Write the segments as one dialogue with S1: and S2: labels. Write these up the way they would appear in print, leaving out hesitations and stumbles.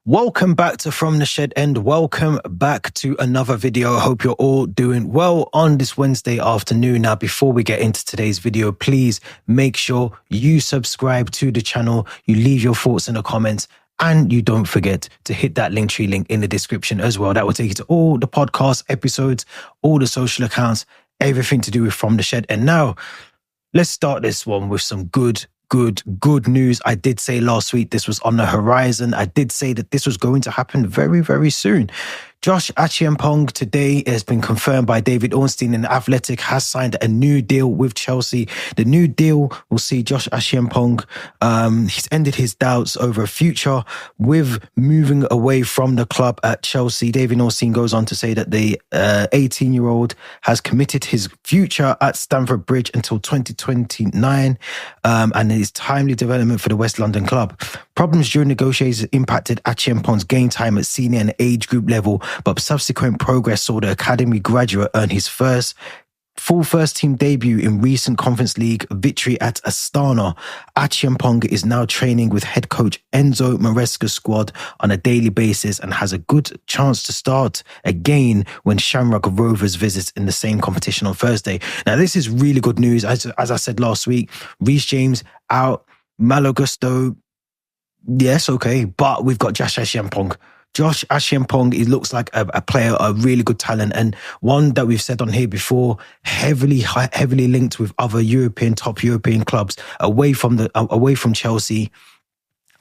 S1: Welcome back to From the Shed End. Welcome back to another video. I hope you're all doing well on this Wednesday afternoon. Now, before we get into today's video, please make sure you subscribe to the channel, you leave your thoughts in the comments, and you don't forget to hit that Linktree link in the description as well. That will take you to all the podcast episodes, all the social accounts, everything to do with From the Shed. And now, let's start this one with some good news. I did say last week this was on the horizon. I did say that this was going to happen very, very soon. Josh Acheampong today has been confirmed by David Ornstein, and Athletic has signed a new deal with Chelsea. The new deal will see Josh Acheampong, he's ended his doubts over a future with moving away from the club at Chelsea. David Ornstein goes on to say that the 18-year-old has committed his future at Stamford Bridge until 2029, and his timely development for the West London club. Problems during negotiations impacted Acheampong's game time at senior and age group level, but subsequent progress saw the academy graduate earn his full first-team debut in recent Conference League victory at Astana. Acheampong is now training with head coach Enzo Maresca's squad on a daily basis and has a good chance to start again when Shamrock Rovers visits in the same competition on Thursday. Now, this is really good news. As I said last week, Reece James out, Malo Gusto, yes, okay, but we've got Josh Acheampong. Josh Acheampong, he looks like a player, a really good talent, and one that we've said on here before, heavily linked with other top European clubs away from Chelsea.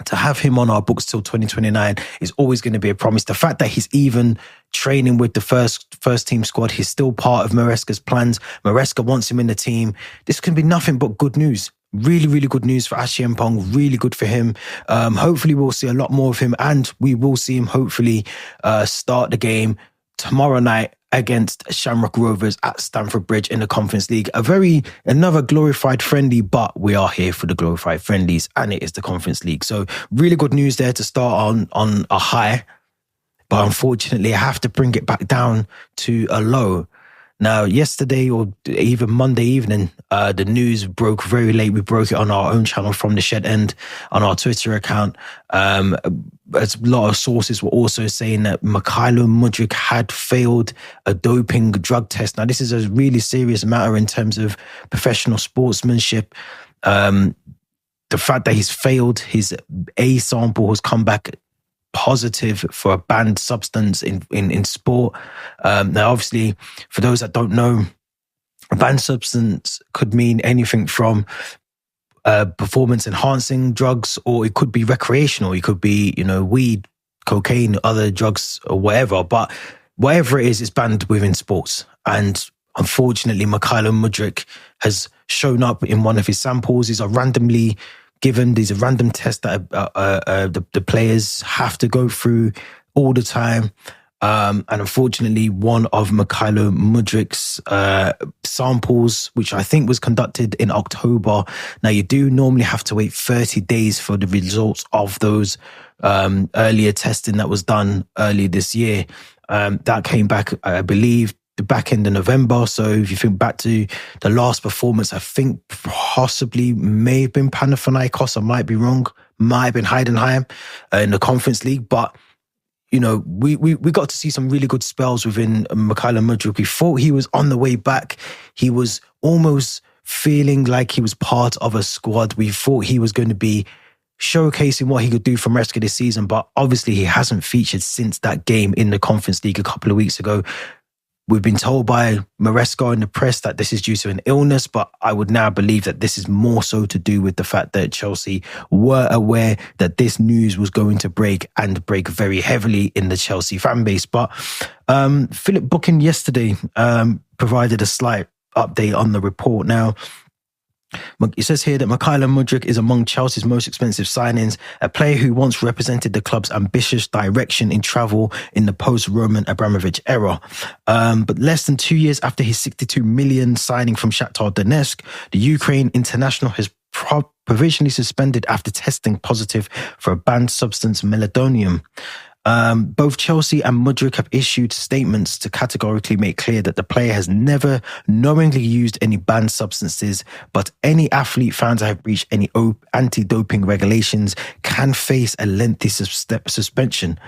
S1: To have him on our books till 2029 is always going to be a promise. The fact that he's even training with the first team squad, he's still part of Maresca's plans. Maresca wants him in the team. This can be nothing but good news. Really good news for Acheampong. Really good for him. Hopefully we'll see a lot more of him, and we will see him hopefully start the game tomorrow night against Shamrock Rovers at Stamford Bridge in the Conference League. Another glorified friendly, but we are here for the glorified friendlies, and it is the Conference League. So really good news there to start on a high, but unfortunately I have to bring it back down to a low. Now, yesterday or even Monday evening, the news broke very late. We broke it on our own channel From the Shed End on our Twitter account. A lot of sources were also saying that Mudryk had failed a doping drug test. Now, this is a really serious matter in terms of professional sportsmanship. The fact that he's failed, his A sample has come back positive for a banned substance in sport. Now, obviously, for those that don't know, a banned substance could mean anything from performance-enhancing drugs, or it could be recreational. It could be, weed, cocaine, other drugs, or whatever. But whatever it is, it's banned within sports. And unfortunately, Mudryk has shown up in one of his samples. These are randomly given. These are random tests that the players have to go through all the time. And unfortunately, one of Mudryk's samples, which I think was conducted in October. Now, you do normally have to wait 30 days for the results of those earlier testing that was done earlier this year. That came back, I believe, the back end of November. So if you think back to the last performance, I think possibly may have been Panathinaikos. I might be wrong. Might have been Heidenheim in the Conference League. But, we got to see some really good spells within Mudryk. We thought he was on the way back. He was almost feeling like he was part of a squad. We thought he was going to be showcasing what he could do for Maresca this season. But obviously he hasn't featured since that game in the Conference League a couple of weeks ago. We've been told by Maresca in the press that this is due to an illness, but I would now believe that this is more so to do with the fact that Chelsea were aware that this news was going to break very heavily in the Chelsea fan base. But Philip Booking yesterday provided a slight update on the report. Now, it says here that Mudryk is among Chelsea's most expensive signings, a player who once represented the club's ambitious direction in travel in the post-Roman Abramovich era. But less than 2 years after his 62 million signing from Shakhtar Donetsk, the Ukraine international has provisionally suspended after testing positive for a banned substance, Mendolium. Both Chelsea and Mudryk have issued statements to categorically make clear that the player has never knowingly used any banned substances, but any athlete found to have breached any anti-doping regulations can face a lengthy suspension.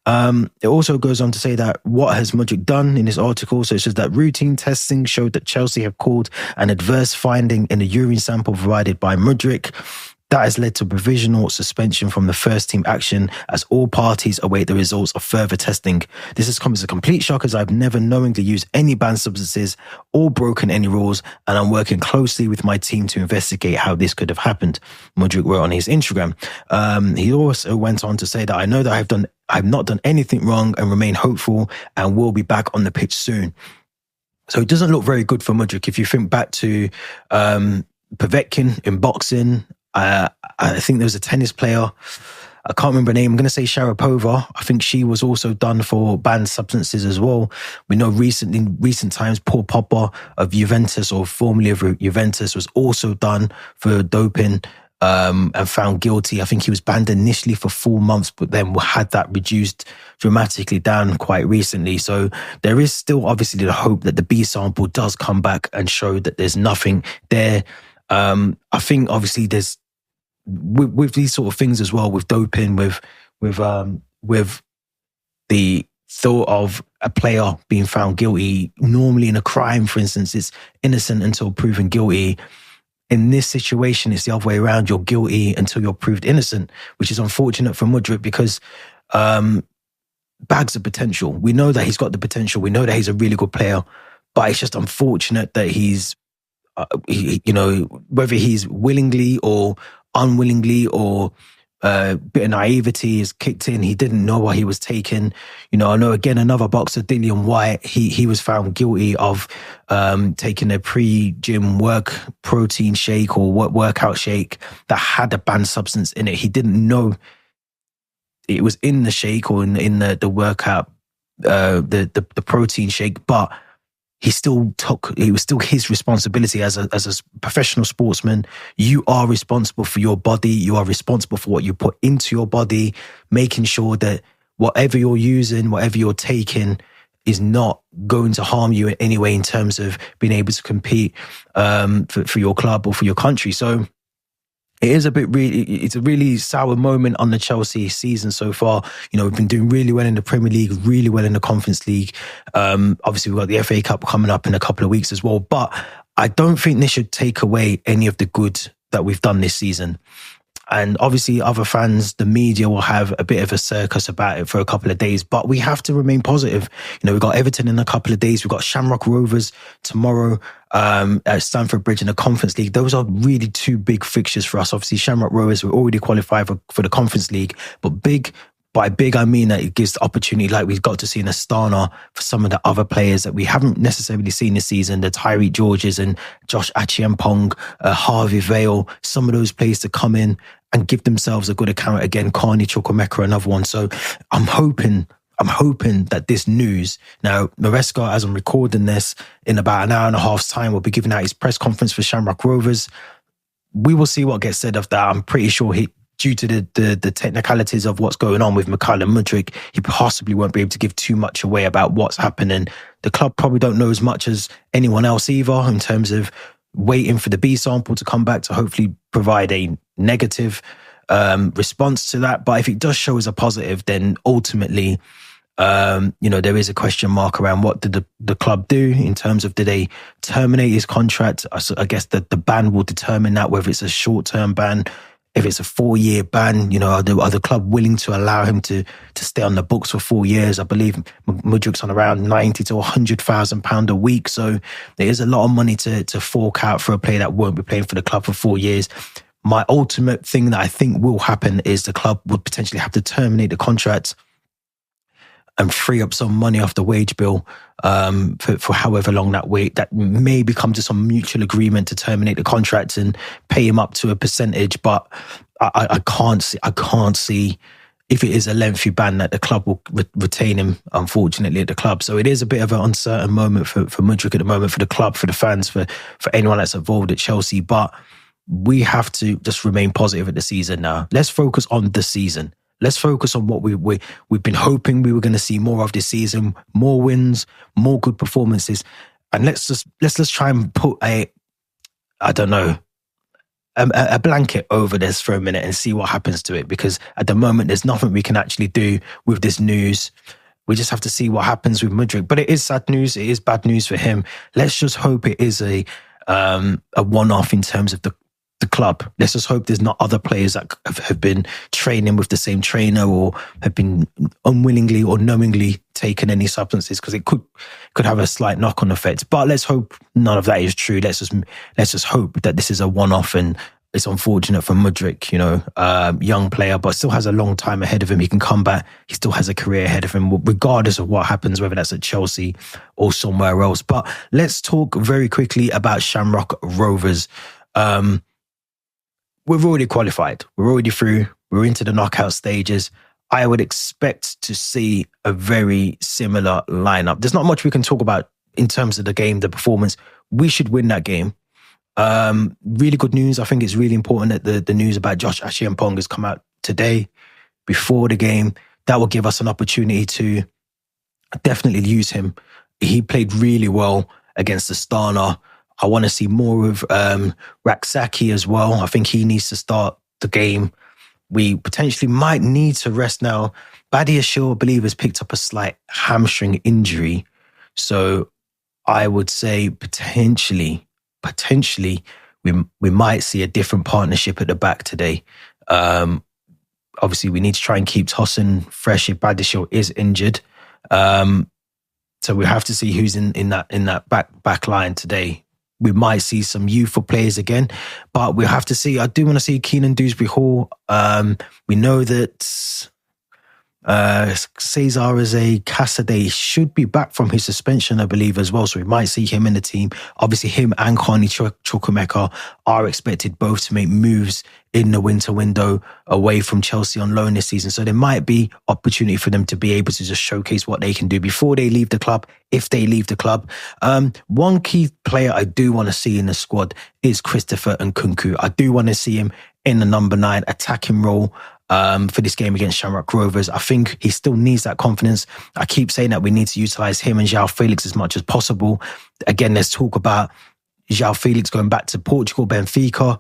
S1: It also goes on to say that what has Mudryk done in this article? So it says that routine testing showed that Chelsea have called an adverse finding in a urine sample provided by Mudryk. That has led to provisional suspension from the first team action as all parties await the results of further testing. This has come as a complete shock as I've never knowingly used any banned substances or broken any rules, and I'm working closely with my team to investigate how this could have happened, Mudryk wrote on his Instagram. He also went on to say that I know that I've not done anything wrong and remain hopeful and will be back on the pitch soon. So it doesn't look very good for Mudryk. If you think back to Povetkin in boxing, I think there was a tennis player, I can't remember her name, I'm going to say Sharapova. I think she was also done for banned substances as well. We know in recent times, Paul Pogba of Juventus, or formerly of Juventus, was also done for doping and found guilty. I think he was banned initially for 4 months, but then had that reduced dramatically down quite recently. So there is still obviously the hope that the B sample does come back and show that there's nothing there. I think obviously there's with these sort of things as well, with doping, with the thought of a player being found guilty. Normally in a crime, for instance, it's innocent until proven guilty. In this situation, it's the other way around. You're guilty until you're proved innocent, which is unfortunate for Mudryk because bags of potential. We know that he's got the potential. We know that he's a really good player, but it's just unfortunate that he's, whether he's willingly or unwillingly or a bit of naivety has kicked in. He didn't know what he was taking. I know again another boxer, Dillian White, he was found guilty of taking a pre-gym protein shake or workout shake that had a banned substance in it. He didn't know it was in the shake or in the workout, the protein shake, but it was still his responsibility as a professional sportsman. You are responsible for your body. You are responsible for what you put into your body, making sure that whatever you're using, whatever you're taking is not going to harm you in any way in terms of being able to compete for your club or for your country. So it's a really sour moment on the Chelsea season so far. We've been doing really well in the Premier League, really well in the Conference League. Obviously, we've got the FA Cup coming up in a couple of weeks as well. But I don't think this should take away any of the good that we've done this season. And obviously, other fans, the media will have a bit of a circus about it for a couple of days. But we have to remain positive. We've got Everton in a couple of days. We've got Shamrock Rovers tomorrow at Stamford Bridge in the Conference League. Those are really two big fixtures for us. Obviously, Shamrock Rovers, we're already qualified for the Conference League. But by big, I mean that it gives the opportunity, like we've got to see in Astana, for some of the other players that we haven't necessarily seen this season, the Tyreek Georges and Josh Acheampong, Harvey Vale, some of those players to come in and give themselves a good account again. Carney Chukwuemeka, another one. So I'm hoping that this news, now Maresca, as I'm recording this, in about an hour and a half's time, will be giving out his press conference for Shamrock Rovers. We will see what gets said of that. I'm pretty sure due to the technicalities of what's going on with Mikhail and Mudryk, he possibly won't be able to give too much away about what's happening. The club probably don't know as much as anyone else either in terms of waiting for the B sample to come back to hopefully provide a negative response to that. But if it does show as a positive, then ultimately, there is a question mark around what did the club do in terms of, did they terminate his contract? I guess the ban will determine that, whether it's a short-term ban, if it's a 4-year ban, are the club willing to allow him to stay on the books for 4 years? I believe Mudryk's on around £90,000 to £100,000 a week. So there is a lot of money to fork out for a player that won't be playing for the club for 4 years. My ultimate thing that I think will happen is the club would potentially have to terminate the contract and free up some money off the wage bill for however long that maybe come to some mutual agreement to terminate the contract and pay him up to a percentage. But I can't see if it is a lengthy ban that the club will retain him, unfortunately, at the club. So it is a bit of an uncertain moment for Mudryk at the moment, for the club, for the fans, for anyone that's involved at Chelsea. But we have to just remain positive at the season now. Let's focus on the season. Let's focus on what we've been hoping we were going to see more of this season, more wins, more good performances. And let's just try and put a blanket over this for a minute and see what happens to it. Because at the moment, there's nothing we can actually do with this news. We just have to see what happens with Mudryk. But it is sad news. It is bad news for him. Let's just hope it is a one-off in terms of the club. Let's just hope there's not other players that have been training with the same trainer or have been unwillingly or knowingly taken any substances, because it could have a slight knock-on effect. But let's hope none of that is true. Let's just hope that this is a one-off, and it's unfortunate for Mudryk, young player, but still has a long time ahead of him. He can come back. He still has a career ahead of him, regardless of what happens, whether that's at Chelsea or somewhere else. But let's talk very quickly about Shamrock Rovers. We've already qualified. We're already through. We're into the knockout stages. I would expect to see a very similar lineup. There's not much we can talk about in terms of the game, the performance. We should win that game. Really good news. I think it's really important that the news about Josh Acheampong has come out today before the game. That will give us an opportunity to definitely use him. He played really well against Astana. I want to see more of Raksaki as well. I think he needs to start the game. We potentially might need to rest now. Badiashile, I believe, has picked up a slight hamstring injury. So I would say potentially we might see a different partnership at the back today. Obviously, we need to try and keep Tosin fresh if Badiashile is injured. So we have to see who's in that back line today. We might see some youthful players again, but we'll have to see. I do want to see Keenan Dewsbury-Hall. We know that Cesar Casadei should be back from his suspension, I believe, as well. So we might see him in the team. Obviously, him and Carney Chukwuemeka are expected both to make moves in the winter window away from Chelsea on loan this season. So there might be opportunity for them to be able to just showcase what they can do before they leave the club, if they leave the club. One key player I do want to see in the squad is Christopher Nkunku. I do want to see him in the number 9 attacking role for this game against Shamrock Rovers. I think he still needs that confidence. I keep saying that we need to utilise him and João Felix as much as possible. Again, let's talk about João Felix going back to Portugal, Benfica,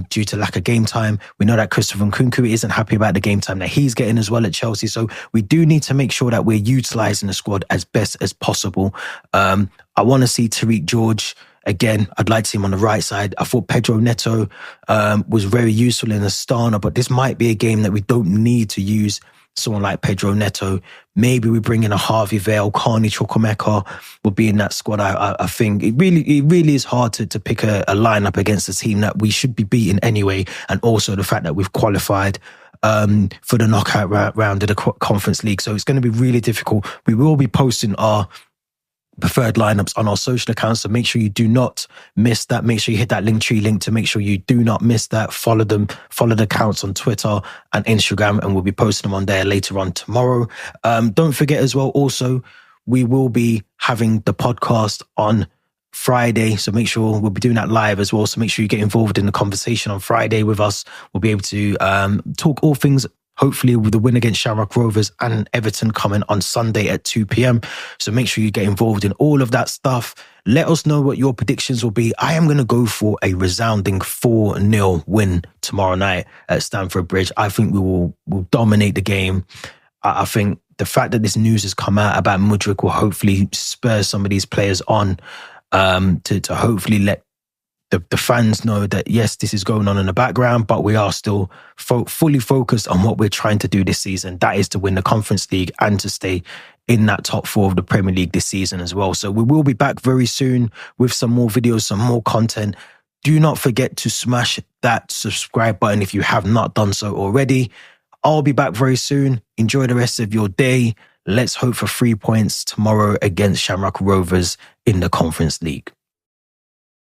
S1: due to lack of game time. We know that Christopher Nkunku isn't happy about the game time that he's getting as well at Chelsea. So we do need to make sure that we're utilising the squad as best as possible. I want to see Tariq George. Again, I'd like to see him on the right side. I thought Pedro Neto was very useful in Astana, but this might be a game that we don't need to use someone like Pedro Neto. Maybe we bring in a Harvey Vale, Carney Chukwuemeka will be in that squad. I think it really is hard to pick a lineup against a team that we should be beating anyway. And also the fact that we've qualified for the knockout round of the Conference League. So it's going to be really difficult. We will be posting our preferred lineups on our social accounts, so make sure you do not miss that. Make sure you hit that Linktree link to make sure you do not miss that. Follow the accounts on Twitter and Instagram, and we'll be posting them on there later on tomorrow. Don't forget as well, also, we will be having the podcast on Friday, so make sure we'll be doing that live as well. So make sure you get involved in the conversation on Friday with us. We'll be able to talk all things, hopefully with the win against Shamrock Rovers and Everton coming on Sunday at 2 p.m. So make sure you get involved in all of that stuff. Let us know what your predictions will be. I am going to go for a resounding 4-0 win tomorrow night at Stamford Bridge. I think we'll dominate the game. I think the fact that this news has come out about Mudryk will hopefully spur some of these players on to hopefully let the fans know that, yes, this is going on in the background, but we are still fully focused on what we're trying to do this season. That is to win the Conference League and to stay in that top 4 of the Premier League this season as well. So we will be back very soon with some more videos, some more content. Do not forget to smash that subscribe button if you have not done so already. I'll be back very soon. Enjoy the rest of your day. Let's hope for 3 points tomorrow against Shamrock Rovers in the Conference League.